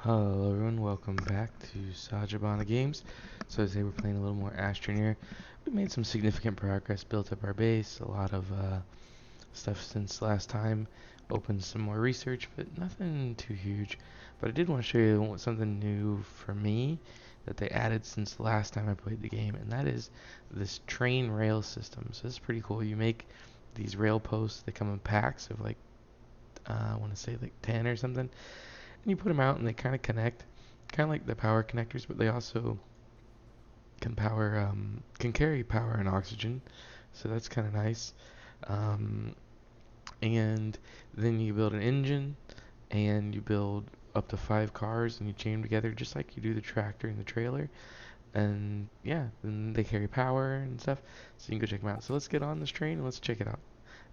Hello everyone, welcome back to Sajabana Games. So today we're playing a little more Astroneer. We made some significant progress, built up our base, a lot of stuff since last time, opened some more research, but nothing too huge. But I did want to show you something new for me that they added since the last time I played the game, and that is this train rail system. So this is pretty cool. You make these rail posts, they come in packs of like, I want to say like 10 or something, and you put them out and they kind of connect, kind of like the power connectors, but they also can carry power and oxygen, so that's kind of nice. Um, and then you build an engine, and you build up to 5 cars, and you chain them together just like you do the tractor and the trailer. And yeah, then they carry power and stuff, so you can go check them out. So let's get on this train and let's check it out.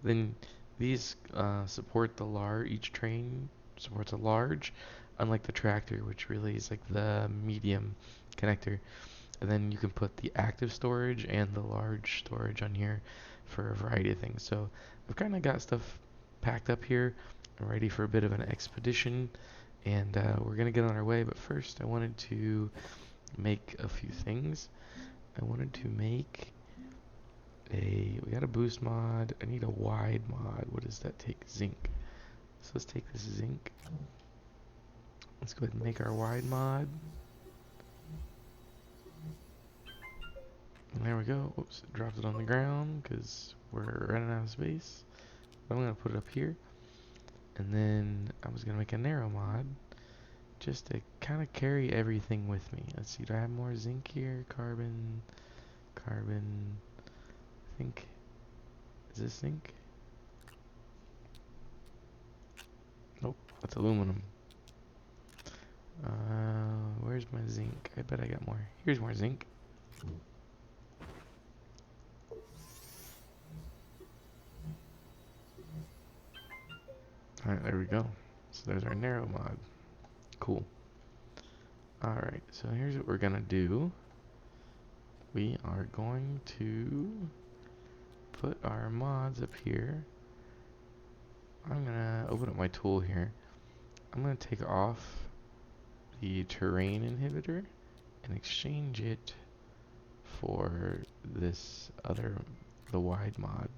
Then these support the large. Each train supports a large, unlike the tractor, which really is like the medium connector. And then you can put the active storage and the large storage on here for a variety of things. So I've kind of got stuff packed up here. I'm ready for a bit of an expedition, and we're gonna get on our way. But first, I wanted to make a few things. I wanted to make we got a boost mod. I need a wide mod. What does that take? Zinc. So let's take this zinc. Let's go ahead and make our wide mod. And there we go. Oops, it dropped it on the ground because we're running out of space. I'm going to put it up here. And then I was going to make a narrow mod just to kind of carry everything with me. Let's see, do I have more zinc here? Carbon, carbon, I think, is this zinc? Nope, that's aluminum. Where's my zinc? I bet I got more. Here's more zinc. Alright, there we go. So there's our narrow mod. Cool. Alright, so here's what we're gonna do. We are going to put our mods up here. I'm gonna open up my tool here. I'm gonna take off the terrain inhibitor and exchange it for this other, the wide mod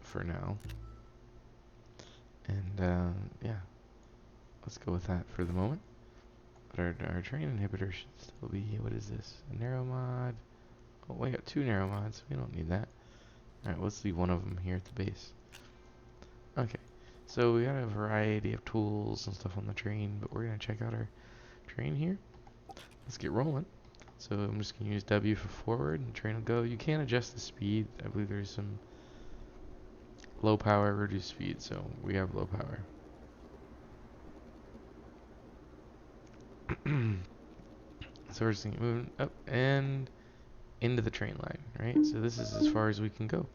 for now. And yeah, let's go with that for the moment. But our terrain inhibitor should still be, what is this? A narrow mod. Oh, we got 2 narrow mods. We don't need that. Alright, let's leave one of them here at the base. Okay, so we got a variety of tools and stuff on the train, but we're going to check out our train here. Let's get rolling. So I'm just going to use W for forward and the train will go. You can adjust the speed. I believe there's some low power, reduced speed, so we have low power. So we're just going to move up and into the train line, right? So this is as far as we can go.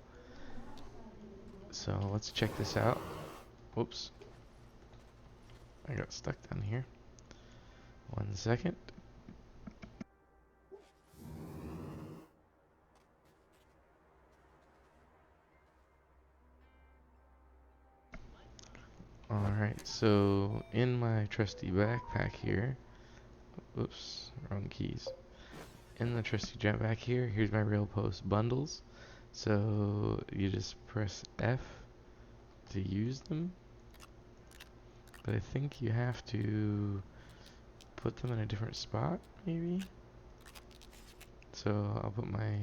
So let's check this out. Whoops. I got stuck down here. 1 second. Alright, so in my trusty backpack here, oops, wrong keys. In the trusty jetpack here, here's my rail post bundles. So you just press F to use them. But I think you have to put them in a different spot, maybe? So I'll put my,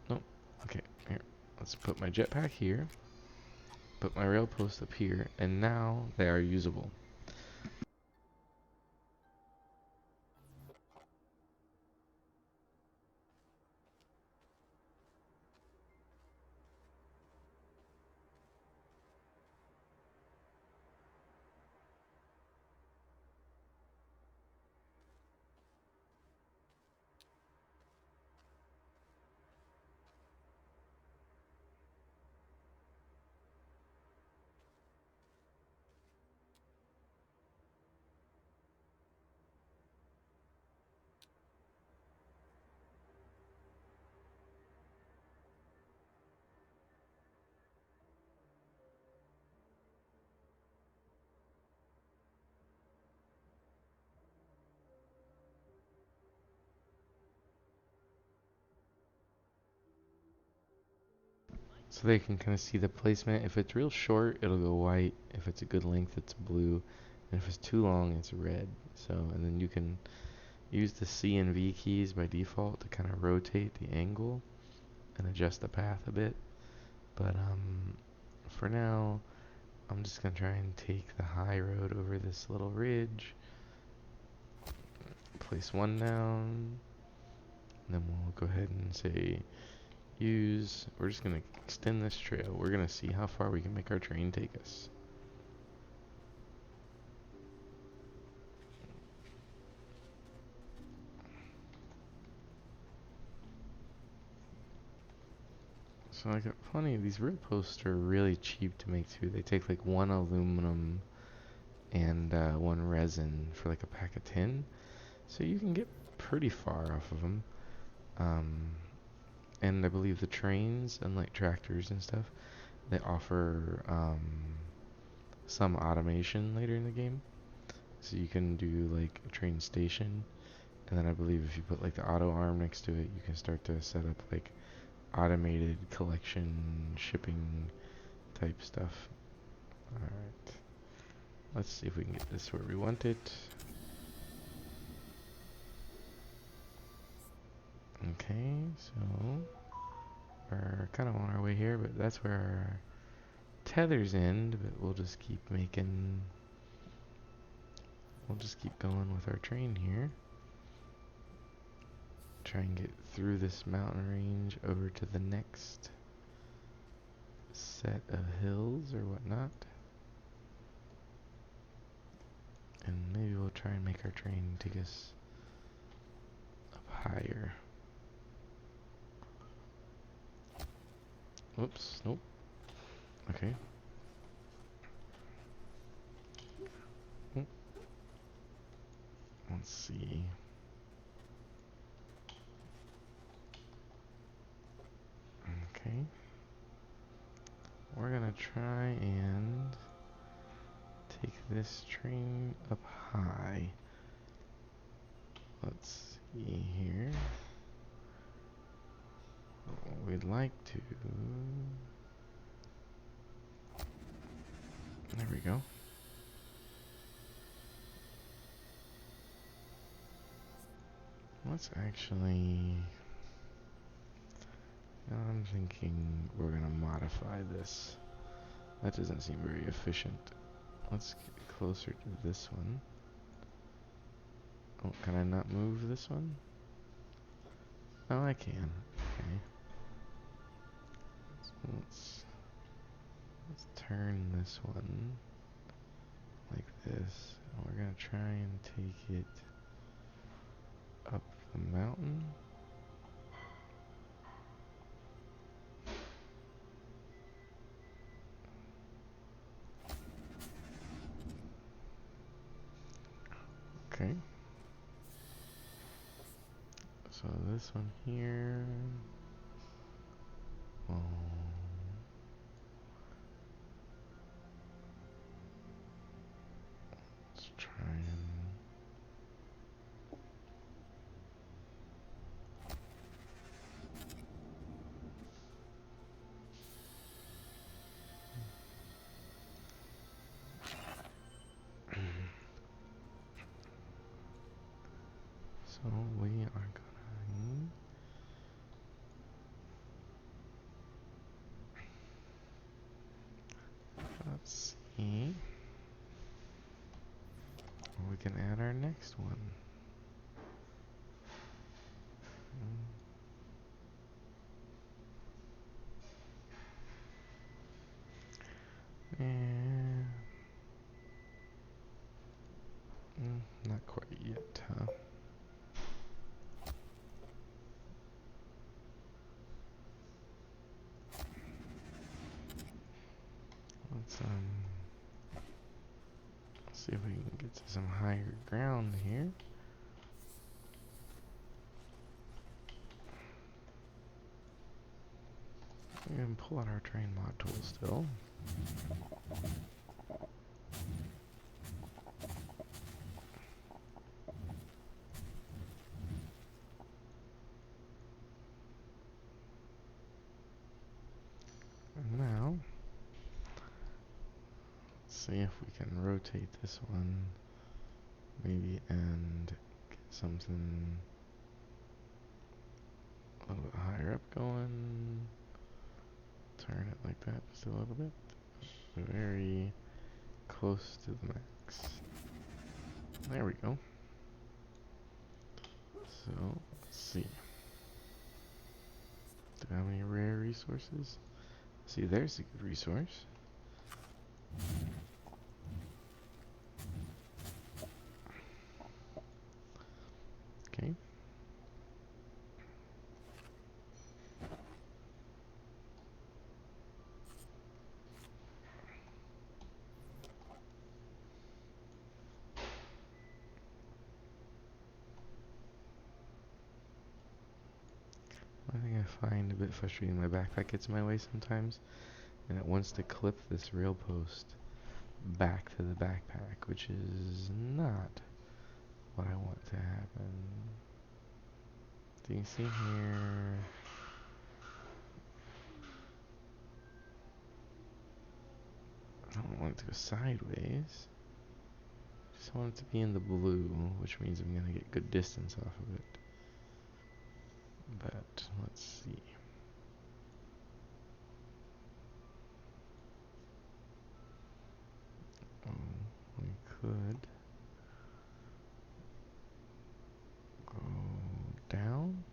nope, okay, here. Let's put my jetpack here, put my rail post up here, and now they are usable. So they can kind of see the placement. If it's real short, it'll go white. If it's a good length, it's blue. And if it's too long, it's red. So, and then you can use the C and V keys by default to kind of rotate the angle and adjust the path a bit. But for now, I'm just gonna try and take the high road over this little ridge. Place one down. And then we'll go ahead and say use. We're just gonna extend this trail. We're gonna see how far we can make our train take us. So I got funny, these rail posts are really cheap to make too. They take like one aluminum and one resin for like a pack of 10. So you can get pretty far off of them. And I believe the trains, unlike tractors and stuff, they offer some automation later in the game. So you can do like a train station. And then I believe if you put like the auto arm next to it, you can start to set up like automated collection, shipping type stuff. Alright. Let's see if we can get this where we want it. Okay, so we're kind of on our way here, but that's where our tethers end, but we'll just keep going with our train here. Try and get through this mountain range over to the next set of hills or whatnot. And maybe we'll try and make our train take us up higher. Whoops, nope. Okay. Let's see. Okay. We're gonna try and take this train up high. Let's see here. What we'd like to... There we go. Let's actually... Now I'm thinking we're gonna modify this. That doesn't seem very efficient. Let's get closer to this one. Oh, can I not move this one? Oh, I can. Okay. So let's turn this one like this. And we're gonna try and take it up the mountain. Okay. So this one here. Oh. Let's try and... So we are going... Let's see. We can add our next one. And not quite yet, huh? Let's see if we can get to some higher ground here. We can pull out our train mod tool still. see if we can rotate this one, maybe, and get something a little bit higher up going. Turn it like that just a little bit. Very close to the max. There we go. So, let's see. Do I have any rare resources? See, there's a good resource. Okay. One thing I find a bit frustrating, my backpack gets in my way sometimes, and it wants to clip this rail post back to the backpack, which is not what I want to happen. Do you see here? I don't want it to go sideways. Just want it to be in the blue, which means I'm going to get good distance off of it. But, let's see. Oh, we could go down.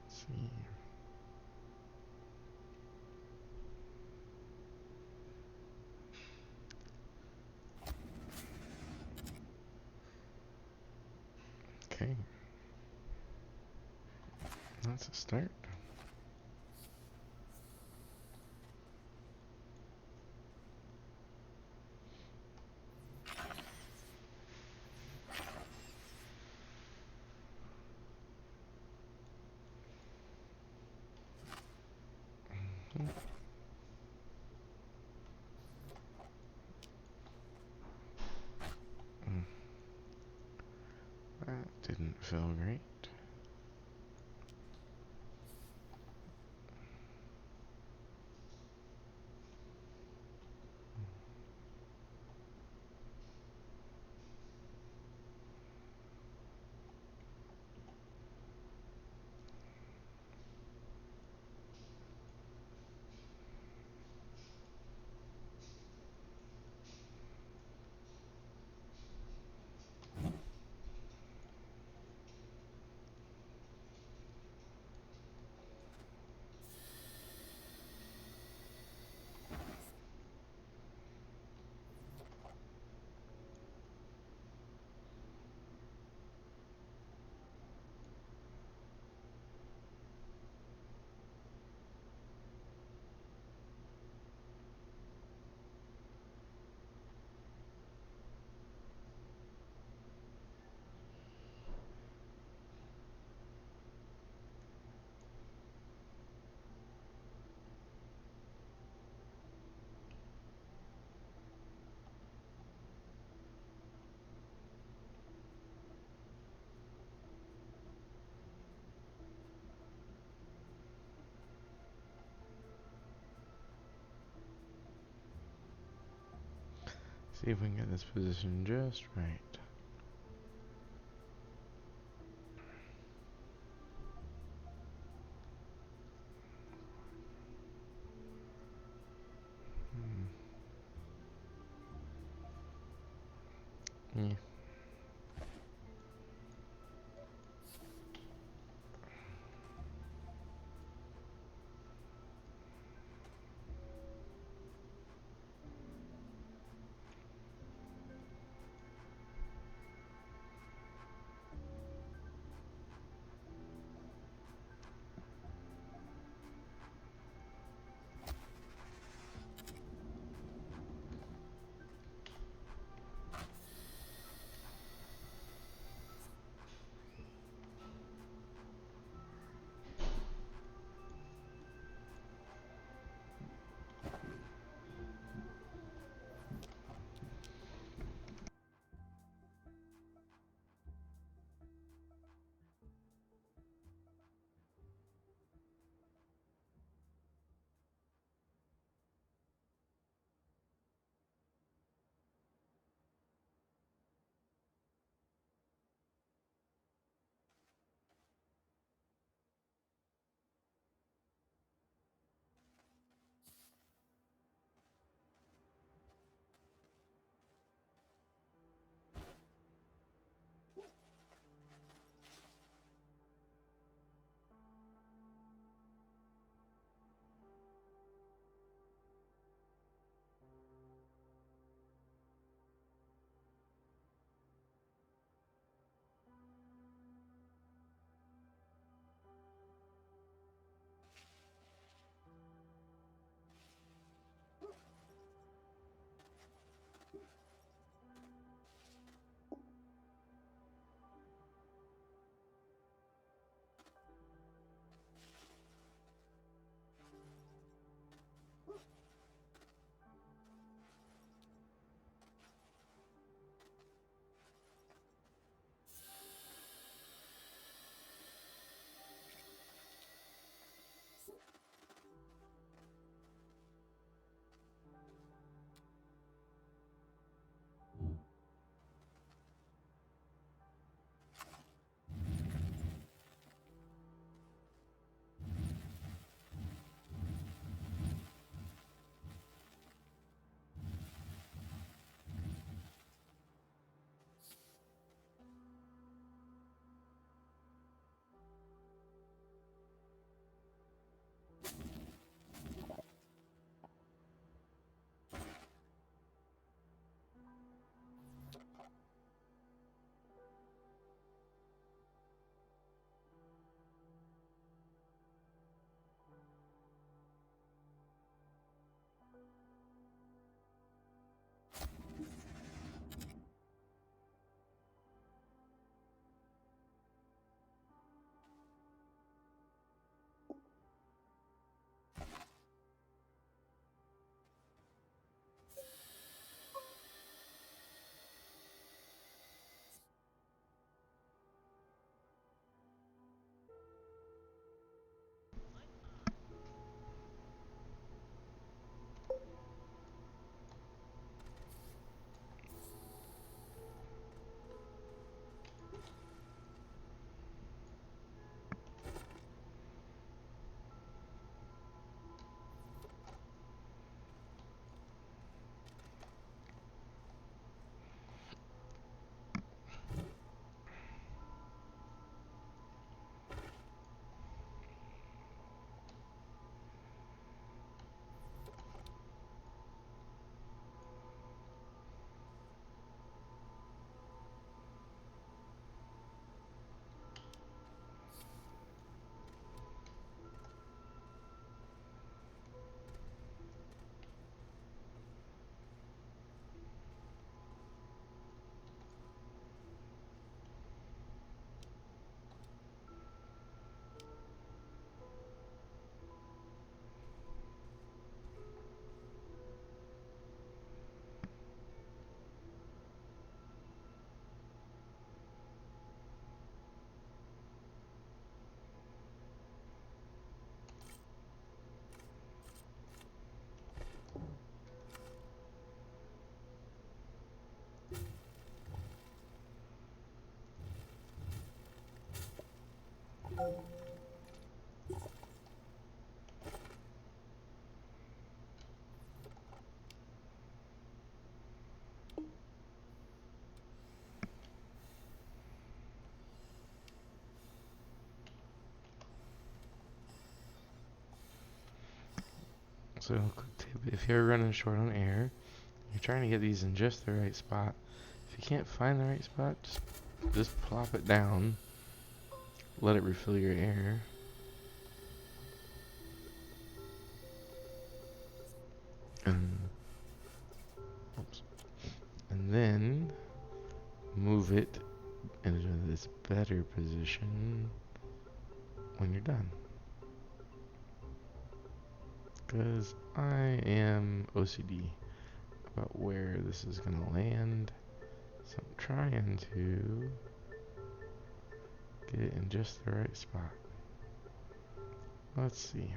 Let's see. Okay. That's a start. Mm-hmm. That didn't feel great. See if we can get this position just right. Yeah. So, if you're running short on air, you're trying to get these in just the right spot. If you can't find the right spot, just plop it down. Let it refill your air. And, oops. And then move it into this better position when you're done. Because I am OCD about where this is going to land. So I'm trying to get it in just the right spot. Let's see.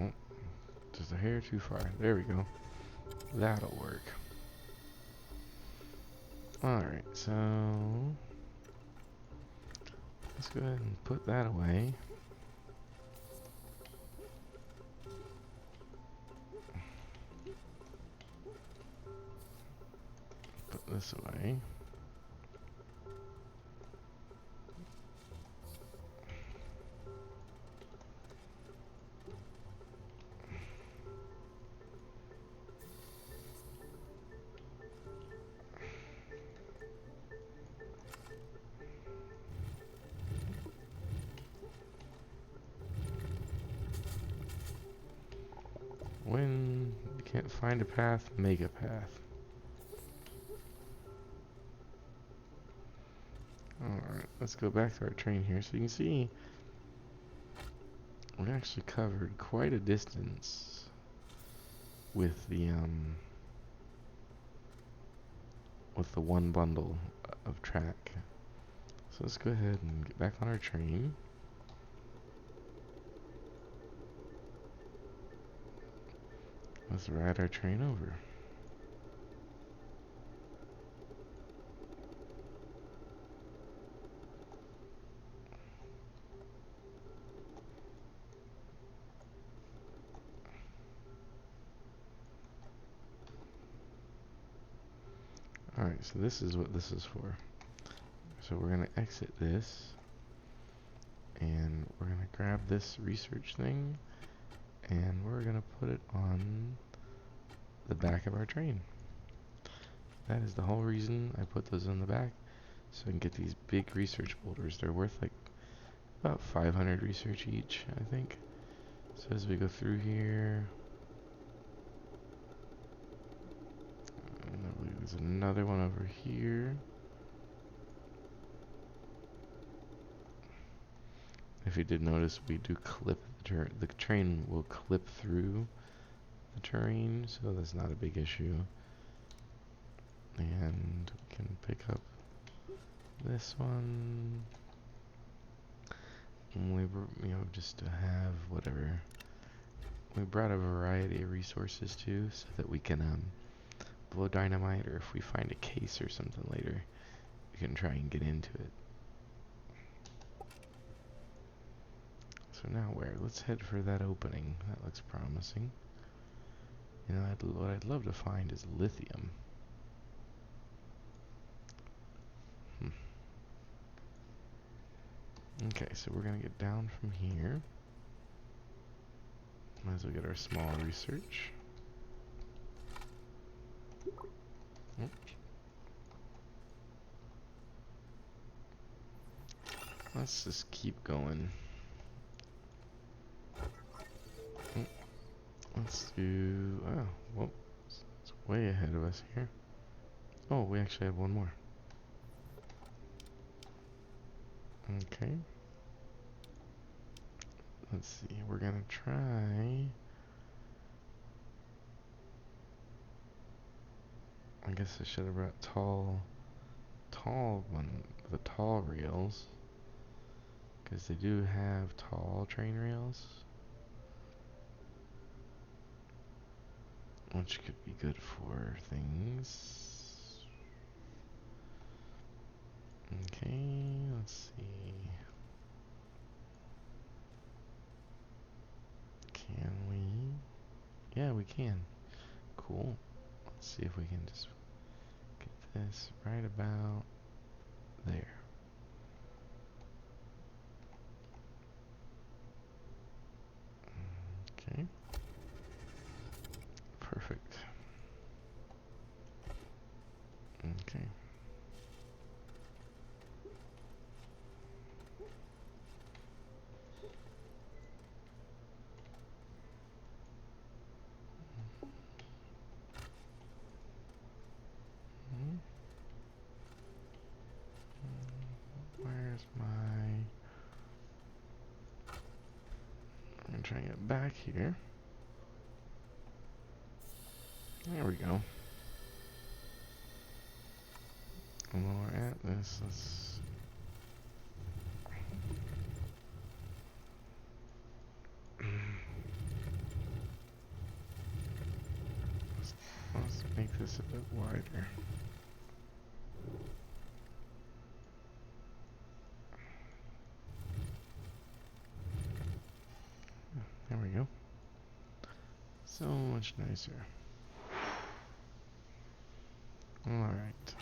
Oh, just a hair too far. There we go. That'll work. Alright, so let's go ahead and put that away. Put this away. When you can't find a path, make a path. Alright, let's go back to our train here. So you can see we actually covered quite a distance with the one bundle of track. So let's go ahead and get back on our train. Let's ride our train over. Alright, so this is what this is for. So we're going to exit this, and we're going to grab this research thing, and we're going to put it on the back of our train. That is the whole reason I put those on the back, so I can get these big research boulders. They're worth like about 500 research each, I think. So as we go through here, I believe there's another one over here. If you did notice, we do clip the train will clip through the terrain, so that's not a big issue. And we can pick up this one. And we just to have whatever. We brought a variety of resources too, so that we can blow dynamite, or if we find a case or something later, we can try and get into it. So now where? Let's head for that opening. That looks promising. You know, what I'd love to find is lithium. Okay, so we're gonna get down from here. Might as well get our small research. Oops. Let's just keep going. Let's do... Oh, well, it's way ahead of us here. Oh, we actually have one more. Okay. Let's see, we're gonna try... I guess I should have brought the tall rails. Because they do have tall train rails. Which could be good for things. Okay, let's see. Can we? Yeah, we can. Cool. Let's see if we can just get this right about there. try and get back here. There we go. And while we're at this, let's make this a bit wider. There we go. So much nicer. Alright.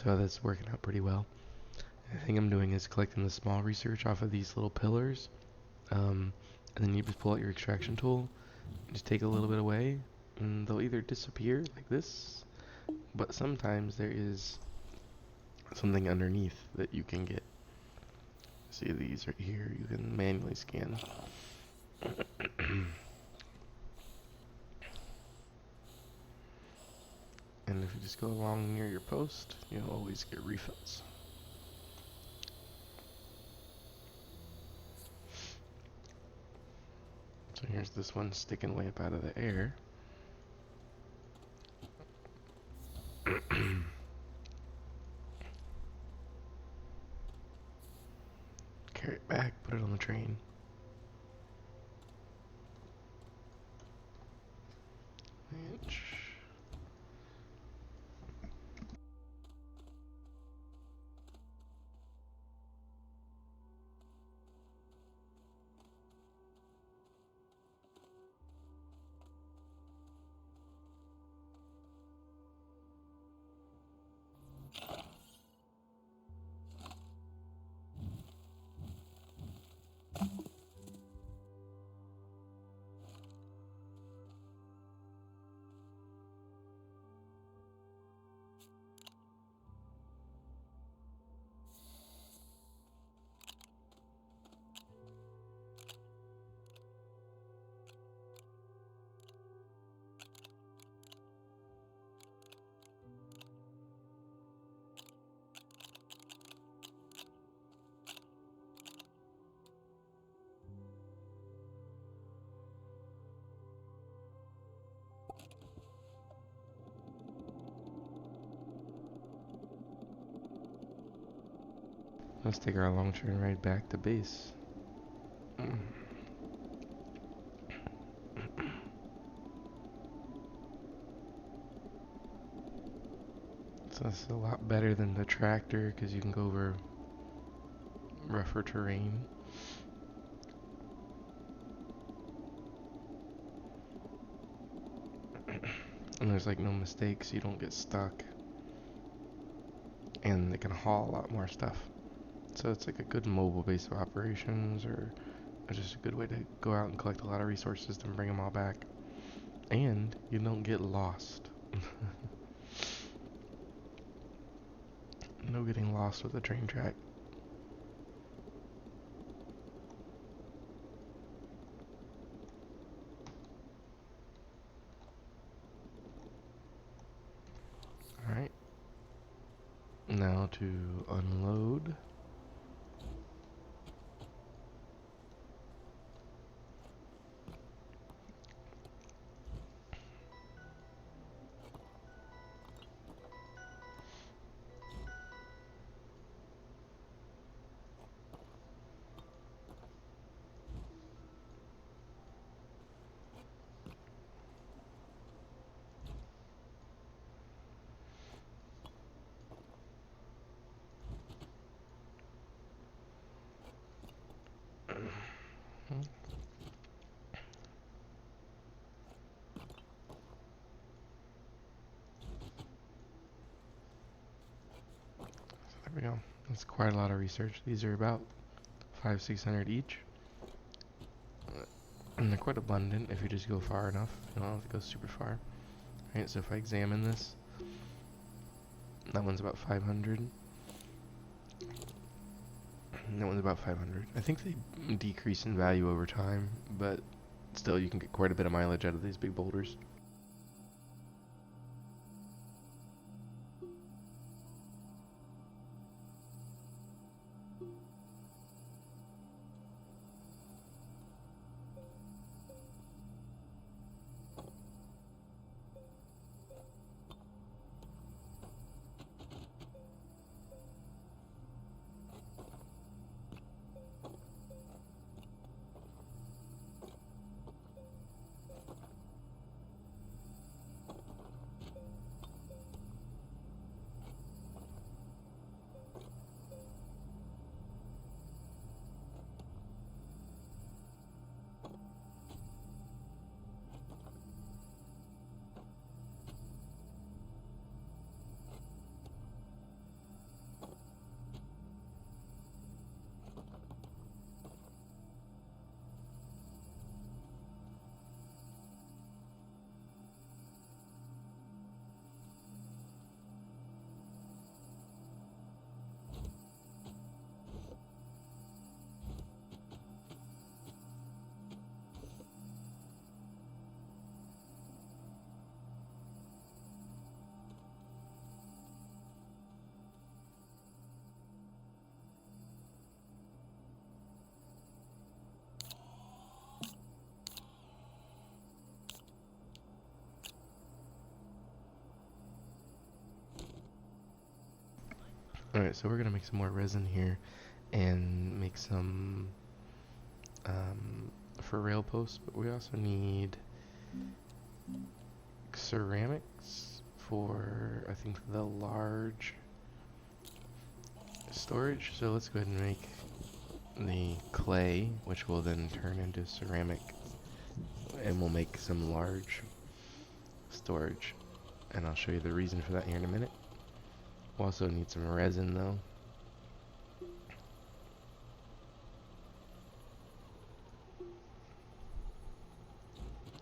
So that's working out pretty well. The thing I'm doing is collecting the small research off of these little pillars. And then you just pull out your extraction tool, just take a little bit away, and they'll either disappear like this, but sometimes there is something underneath that you can get. See these right here, you can manually scan. And if you just go along near your post, you'll always get refills. So here's this one sticking way up out of the air. Carry it back, put it on the train. Inch. Let's take our long train ride back to base. So this is a lot better than the tractor because you can go over rougher terrain. And there's like no mistakes, you don't get stuck. And they can haul a lot more stuff. So it's like a good mobile base of operations, or just a good way to go out and collect a lot of resources and bring them all back. And you don't get lost. No getting lost with the train track. Alright. Now to unload. There we go. That's quite a lot of research. These are about 500-600 each. And they're quite abundant if you just go far enough. You don't have to go super far. Alright, so if I examine this, that one's about 500. And that one's about 500. I think they decrease in value over time, but still you can get quite a bit of mileage out of these big boulders. Alright, so we're gonna make some more resin here and make some for rail posts, but we also need ceramics for, I think, the large storage. So let's go ahead and make the clay, which will then turn into ceramic, and we'll make some large storage, and I'll show you the reason for that here in a minute. We'll also need some resin though.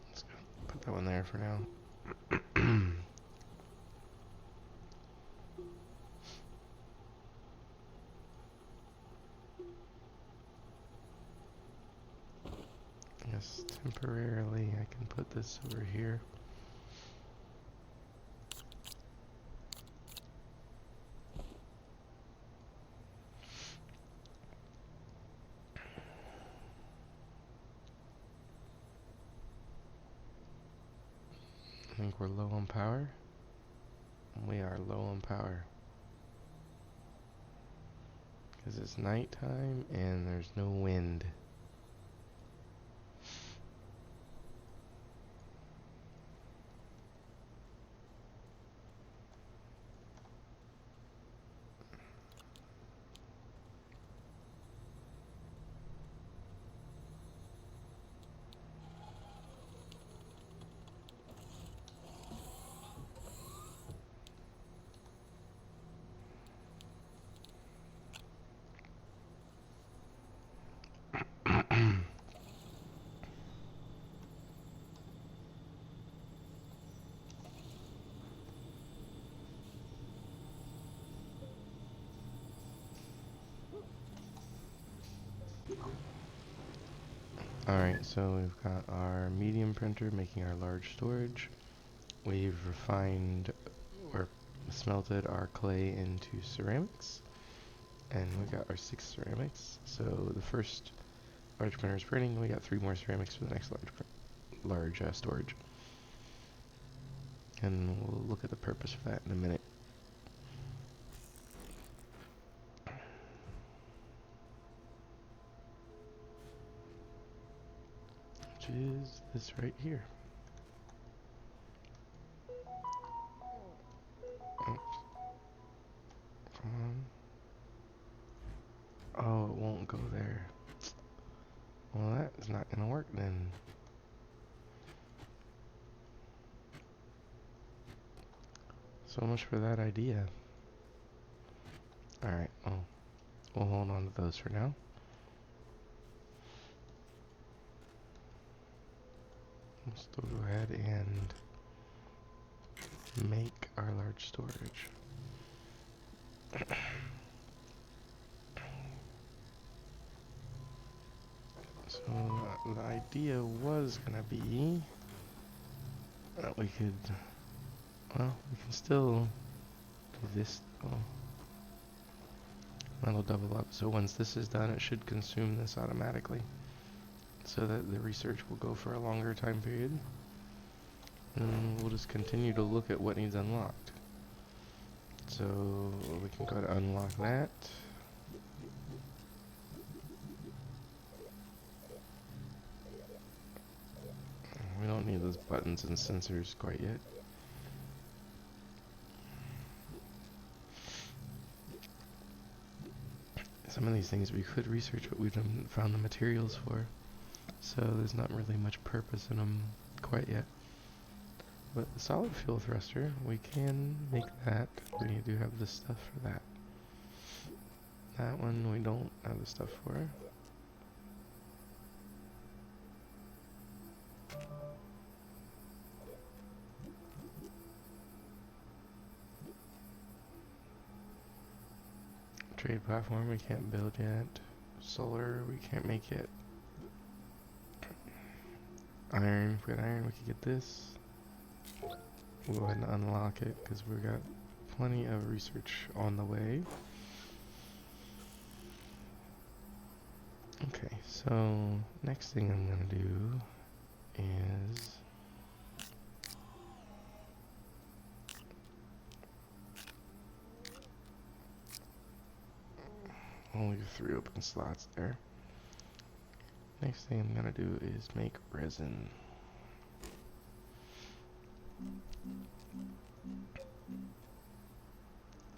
Let's go put that one there for now. Yes, temporarily I can put this over here. I think we're low on power. We are low on power. Because it's nighttime and there's no wind. Alright, so we've got our medium printer making our large storage. We've refined or smelted our clay into ceramics. And we got our 6 ceramics. So the first large printer is printing. We got 3 more ceramics for the next large storage. And we'll look at the purpose for that in a minute. Which is this right here. Oh, come on. Oh, it won't go there. Well, that is not gonna work then. So much for that idea. Alright, well, we'll hold on to those for now. We'll still go ahead and make our large storage. So the idea was gonna be that we could, well, we can still do this. Oh, that'll double up. So once this is done, it should consume this automatically, so that the research will go for a longer time period. And we'll just continue to look at what needs unlocked. So we can go to unlock that. We don't need those buttons and sensors quite yet. Some of these things we could research, but we haven't found the materials for. So there's not really much purpose in them quite yet. But the solid fuel thruster, we can make that. We do have the stuff for that. That one we don't have the stuff for. Trade platform we can't build yet. Solar we can't make yet. Iron, if we had iron we could get this. We'll go ahead and unlock it because we've got plenty of research on the way. Okay, so next thing I'm gonna do is I'll leave 3 open slots there. Next thing I'm gonna do is make resin.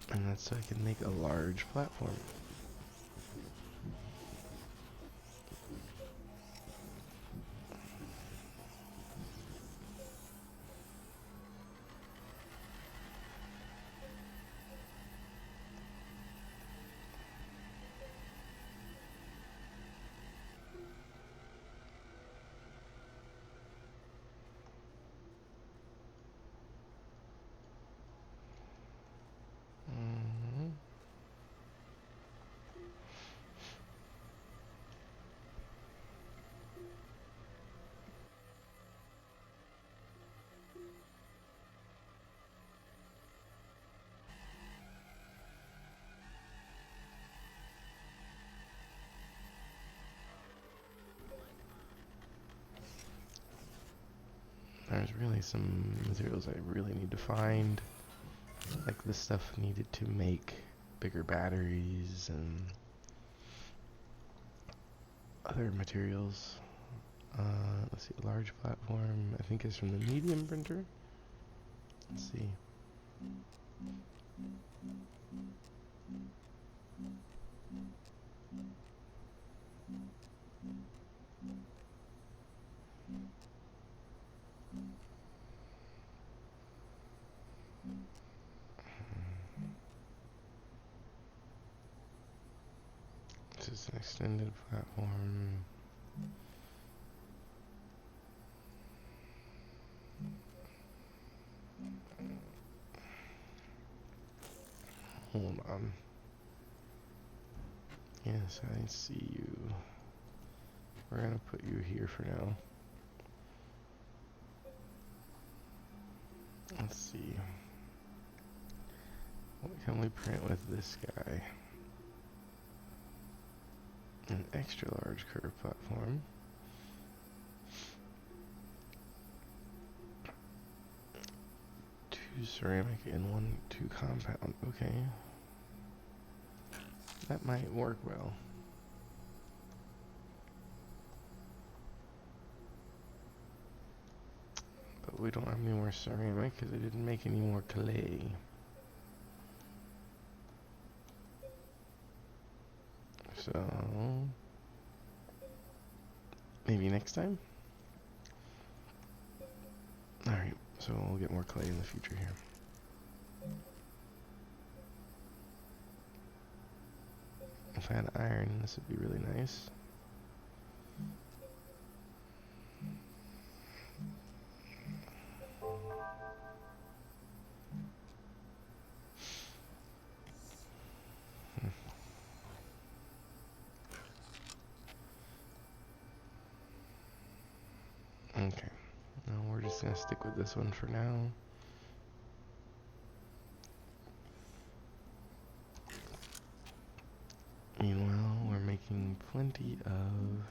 And that's so I can make a large platform. There's really some materials I really need to find. Like this stuff needed to make bigger batteries and other materials. Let's see, large platform, I think is from the medium printer. Let's see. This is an extended platform. Hold on. Yes, I see you. We're gonna put you here for now. Let's see. What can we print with this guy? An extra large curved platform. Two ceramic and two compound. Okay. That might work well. But we don't have any more ceramic because I didn't make any more clay. So maybe next time? Alright, so we'll get more clay in the future here. If I had iron, this would be really nice. Okay, now we're just gonna stick with this one for now. Meanwhile, we're making plenty of...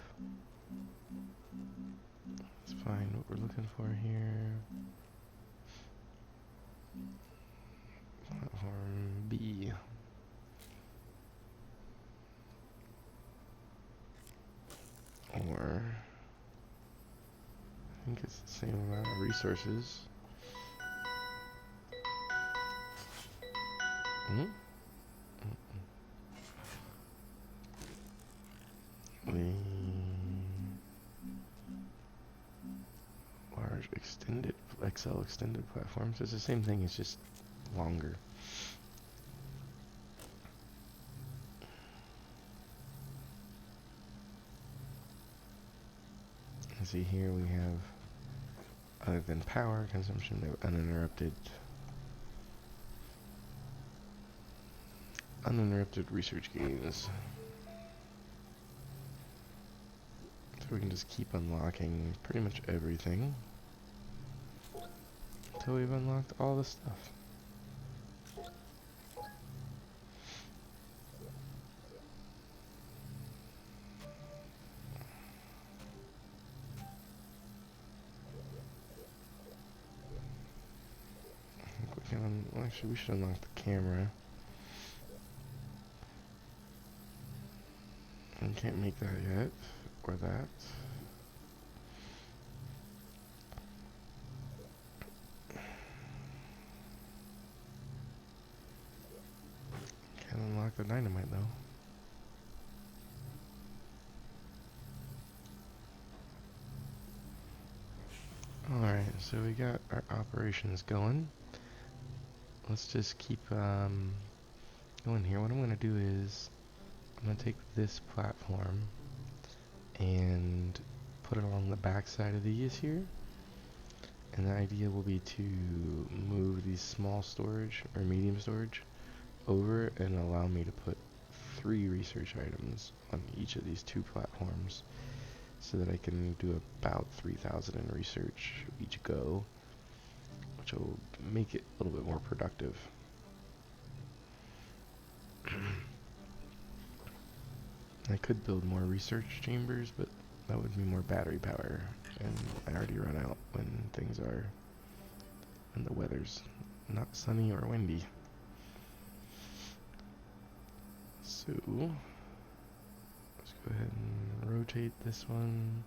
Let's find what we're looking for here. Platform B. Or... I think it's the same amount of resources. The large extended XL extended platforms. It's the same thing, it's just longer. See here we have, other than power consumption, no uninterrupted research gains. So we can just keep unlocking pretty much everything until we've unlocked all the stuff. Well, actually, we should unlock the camera. Can't make that yet, or that. Can't unlock the dynamite though. Alright, so we got our operations going. Let's just keep going here. What I'm going to do is I'm going to take this platform and put it along the back side of these here. And the idea will be to move these small storage or medium storage over and allow me to put 3 research items on each of these 2 platforms so that I can do about 3,000 in research each go, which will make it a little bit more productive. I could build more research chambers, but that would be more battery power, and I already run out when the weather's not sunny or windy. So let's go ahead and rotate this one.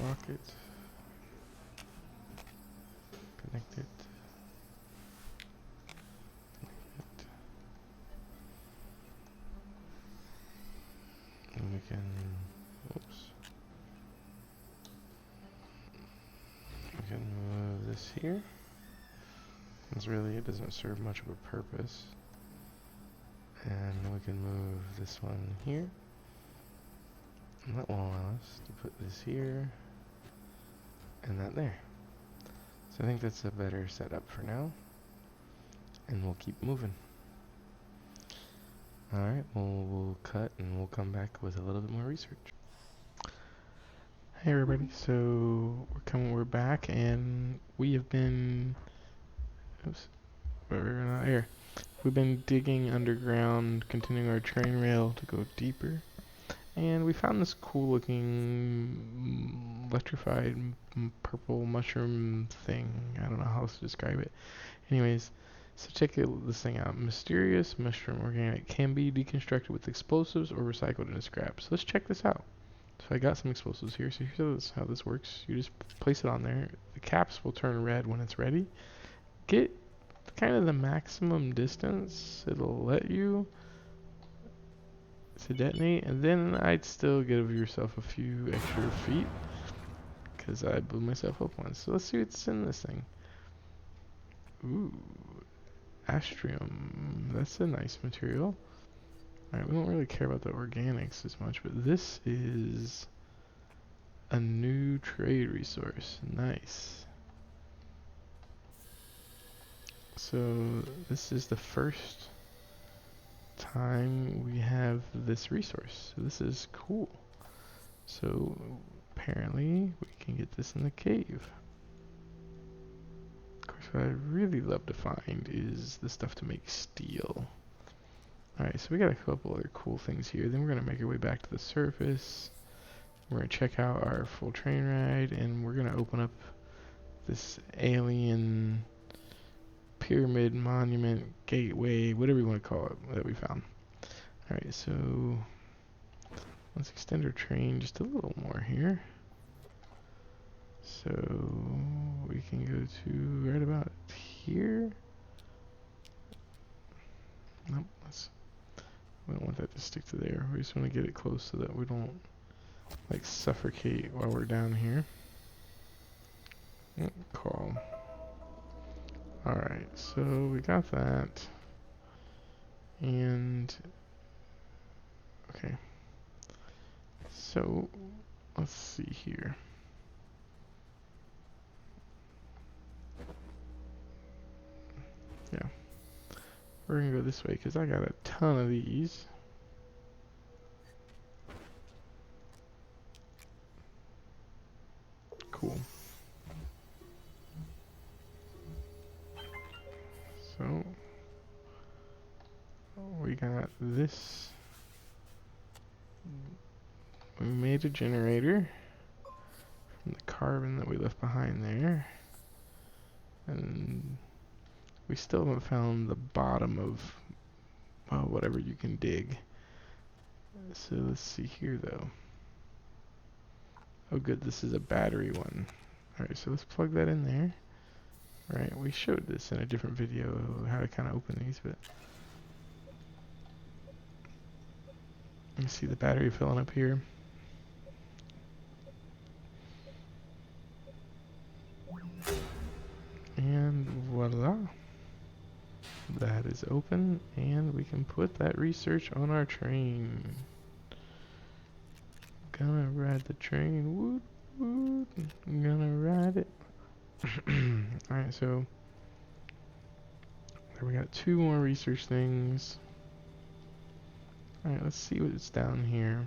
Lock it. Connect it. And we can, oops. We can move this here. Because really it doesn't serve much of a purpose. And we can move this one here. And that will allow us to put this here and that there. So I think that's a better setup for now. And we'll keep moving. Alright, we'll cut and we'll come back with a little bit more research. Hey everybody, so we're back and we have been, oops, we're not here. We've been digging underground, continuing our train rail to go deeper. And we found this cool looking electrified purple mushroom thing. I don't know how else to describe it. Anyways, so check this thing out. Mysterious mushroom organic can be deconstructed with explosives or recycled into scrap. So let's check this out. So I got some explosives here. So here's how this works. You just place it on there. The caps will turn red when it's ready. Get kind of the maximum distance it'll let you to detonate, and then I'd still give yourself a few extra feet because I blew myself up once. So let's see what's in this thing. Ooh, Astroneer. That's a nice material. Alright, we don't really care about the organics as much, but this is a new trade resource. Nice. So this is the first time we have this resource. So this is cool. So apparently we can get this in the cave. Of course, what I'd really love to find is the stuff to make steel. Alright, so we got a couple other cool things here. Then we're going to make our way back to the surface. We're going to check out our full train ride, and we're going to open up this alien pyramid, monument, gateway, whatever you want to call it, that we found. Alright, so let's extend our train just a little more here. So we can go to right about here. Nope, we don't want that to stick to there. We just want to get it close so that we don't like suffocate while we're down here. Call. Alright, so we got that. And okay. So let's see here. Yeah. We're gonna go this way because I got a ton of these. Cool. So this. We made a generator from the carbon that we left behind there. And we still haven't found the bottom of whatever you can dig. So let's see here though. Oh good, this is a battery one. Alright, so let's plug that in there. Right, we showed this in a different video, how to kind of open these, but you see the battery filling up here. And voila. That is open, and we can put that research on our train. Gonna ride the train, woot woot, gonna ride it. Alright, so there we got 2 more research things. Alright, let's see what's down here.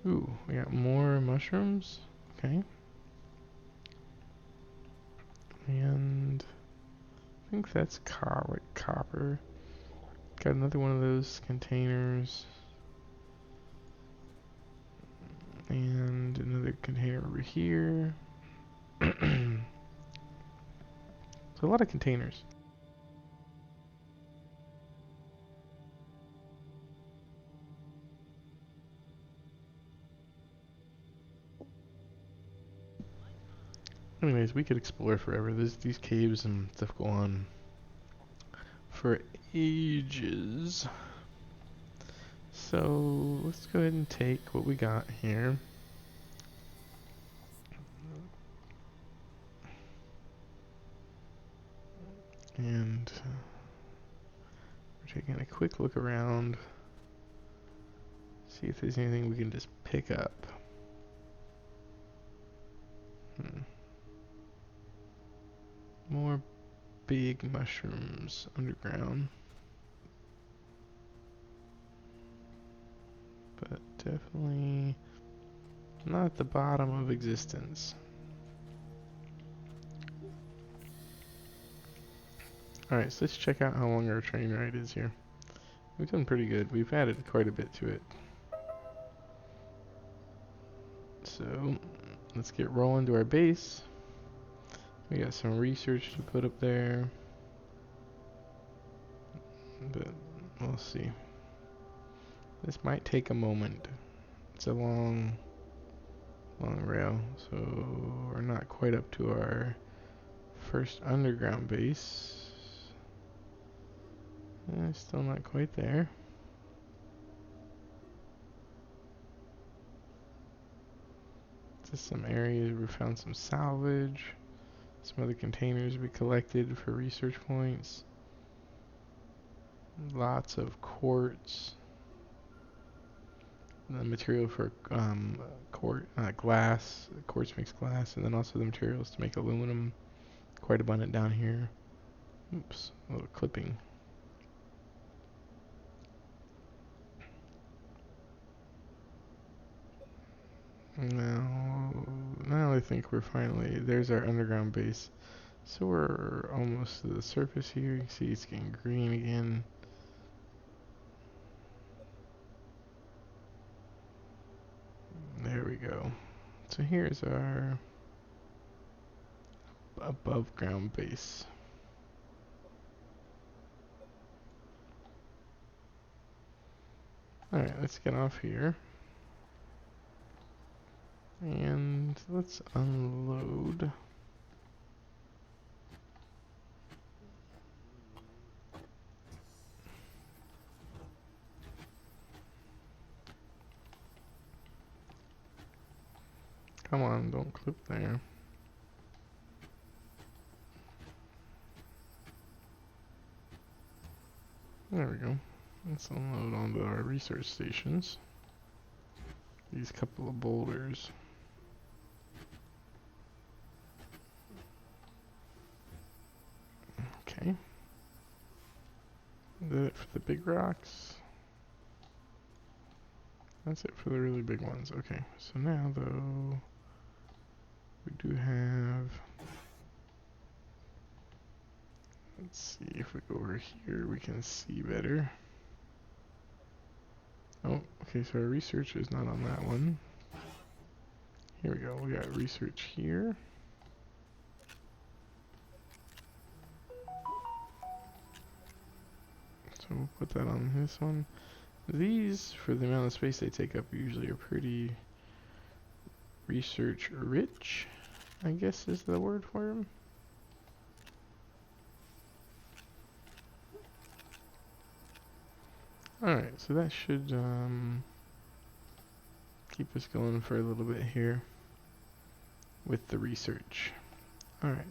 Ooh, we got more mushrooms. Okay. And I think that's copper. Got another one of those containers. And another container over here. So a lot of containers. Anyways, we could explore forever. These caves and stuff go on for ages. So let's go ahead and take what we got here. And we're taking a quick look around. See if there's anything we can just pick up. More big mushrooms underground. But definitely not at the bottom of existence. Alright, so let's check out how long our train ride is here. We've done pretty good. We've added quite a bit to it. So, let's get rolling to our base. We got some research to put up there. But, we'll see. This might take a moment. It's a long rail, so we're not quite up to our first underground base. Still not quite there. Just some areas we found some salvage. Some other containers we collected for research points. Lots of quartz. The material for glass. Quartz makes glass, and then also the materials to make aluminum. Quite abundant down here. Oops, a little clipping. Now I think we're finally, there's our underground base. So we're almost to the surface here. You can see it's getting green again. There we go. So here's our above ground base. Alright, let's get off here. And let's unload. Come on, don't clip there. There we go. Let's unload onto our research stations. These couple of boulders. Okay. That's it for the big rocks. That's it for the really big ones. Okay, so now though, we do have, let's see if we go over here we can see better. Oh, okay, so our research is not on that one. Here we go, we got research here. So we'll put that on this one. These, for the amount of space they take up, usually are pretty research rich, I guess is the word for them. Alright, so that should keep us going for a little bit here with the research. Alright,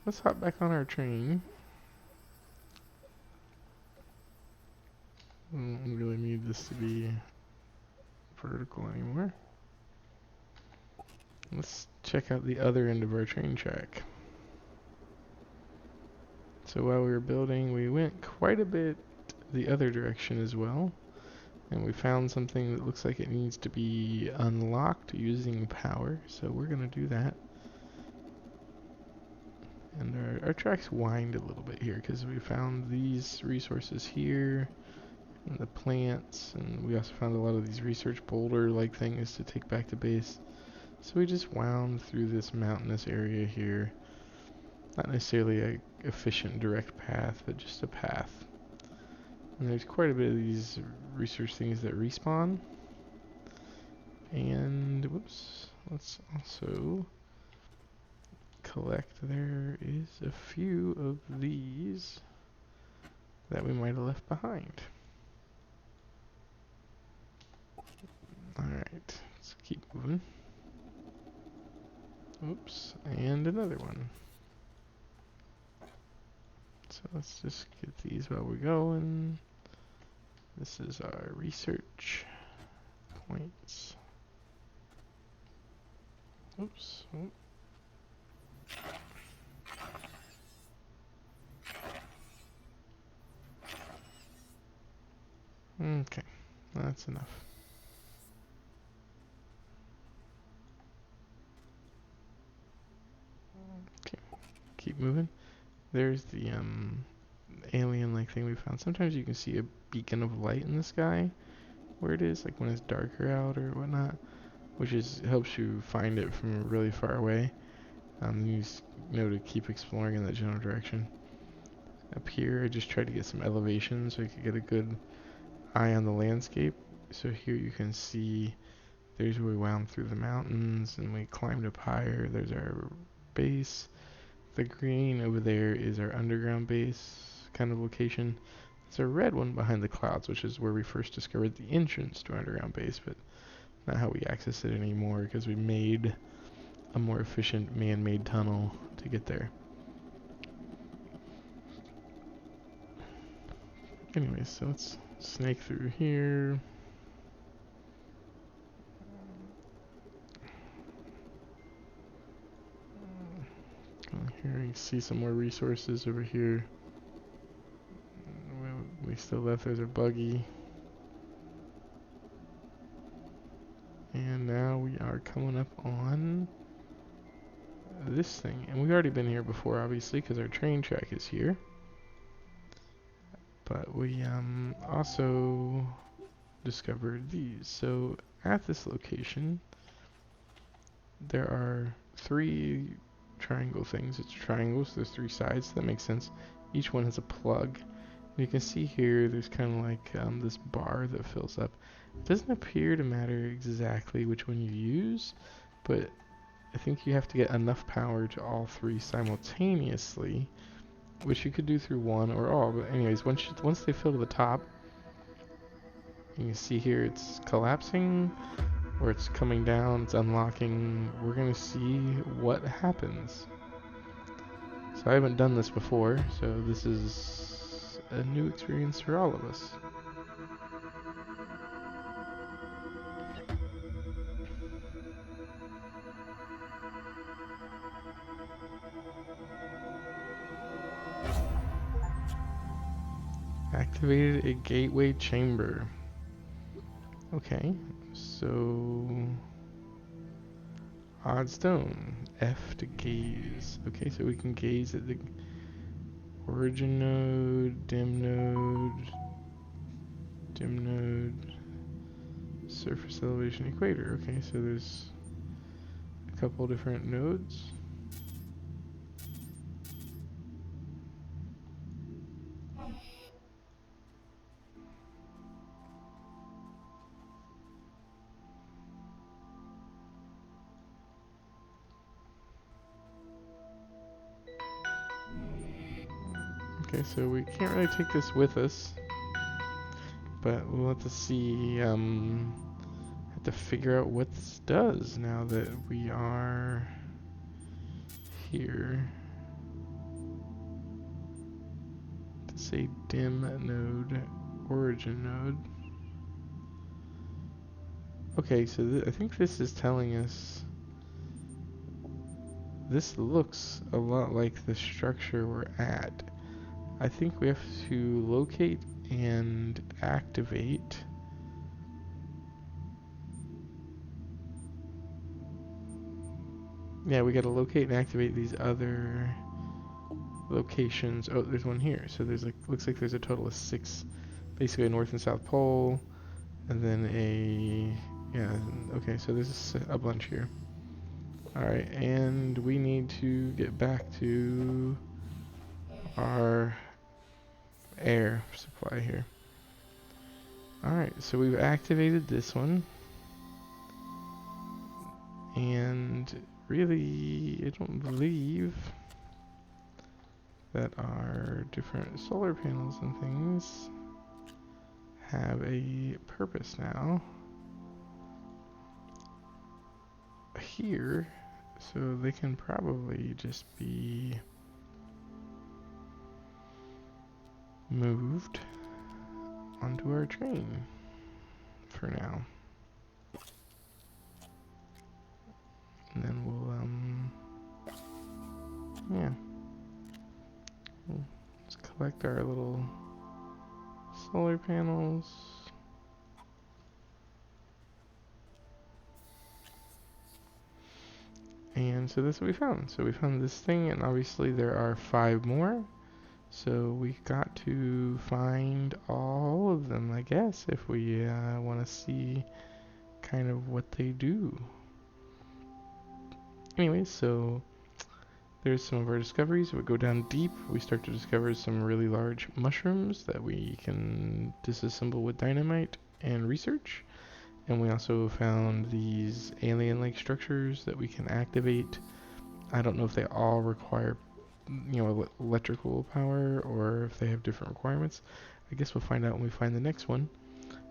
let's hop back on our train. I don't really need this to be vertical anymore. Let's check out the other end of our train track. So while we were building, we went quite a bit the other direction as well. And we found something that looks like it needs to be unlocked using power. So we're going to do that. And our tracks wind a little bit here because we found these resources here. And the plants. And we also found a lot of these research boulder-like things to take back to base. So we just wound through this mountainous area here. Not necessarily a efficient direct path, but just a path. And there's quite a bit of these research things that respawn. And, whoops, let's also collect. There is a few of these that we might have left behind. Alright, let's keep moving. Oops, and another one. So let's just get these while we're going. This is our research points. Oops. Oh. Okay, that's enough. Okay, keep moving. There's the alien-like thing we found. Sometimes you can see a beacon of light in the sky where it is, like when it's darker out or whatnot, which helps you find it from really far away. You just know to keep exploring in that general direction. Up here, I just tried to get some elevation so I could get a good eye on the landscape. So here you can see there's where we wound through the mountains and we climbed up higher. There's our base. The green over there is our underground base kind of location. There's a red one behind the clouds, which is where we first discovered the entrance to our underground base, but not how we access it anymore because we made a more efficient man-made tunnel to get there. Anyways, so let's snake through here. Here you see some more resources over here. We still left, there's a buggy. And now we are coming up on this thing. And we've already been here before, obviously, because our train track is here. But we also discovered these. So at this location, there are 3 triangle things. It's triangles, there's 3 sides, that makes sense. Each one has a plug. And you can see here there's kind of like this bar that fills up. It doesn't appear to matter exactly which one you use, but I think you have to get enough power to all 3 simultaneously, which you could do through one or all. But anyways, once they fill to the top, you can see here it's collapsing, or it's coming down, it's unlocking. We're going to see what happens. So I haven't done this before, so this is a new experience for all of us. Activated a gateway chamber. Okay, so odd stone, F to gaze. Okay, so we can gaze at the origin node, dim node, surface elevation equator. Okay, so there's a couple different nodes. Okay, so we can't really take this with us, but we'll have to see, have to figure out what this does now that we are here. To say dim node, origin node. Okay, so I think this is telling us this looks a lot like the structure we're at. I think we have to locate and activate yeah, we gotta locate and activate these other locations. Oh, there's one here. So there's like, looks like there's a total of 6, basically a north and south pole, and then yeah, okay, so there's a bunch here. Alright, and we need to get back to our air supply here. Alright, so we've activated this one. And really, I don't believe that our different solar panels and things have a purpose now. Here, so they can probably just be moved onto our train for now. And then we'll, yeah. Let's collect our little solar panels. And so that's what we found. So we found this thing, and obviously there are 5 more. So we got to find all of them, I guess, if we want to see kind of what they do. Anyways, so there's some of our discoveries. We go down deep, we start to discover some really large mushrooms that we can disassemble with dynamite and research. And we also found these alien-like structures that we can activate. I don't know if they all require, you know, electrical power or if they have different requirements. I guess we'll find out when we find the next one.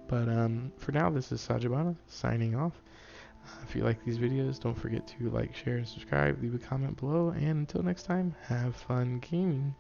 But for now, this is Sajabana signing off. If you like these videos, don't forget to like, share, and subscribe. Leave a comment below. And until next time, have fun gaming.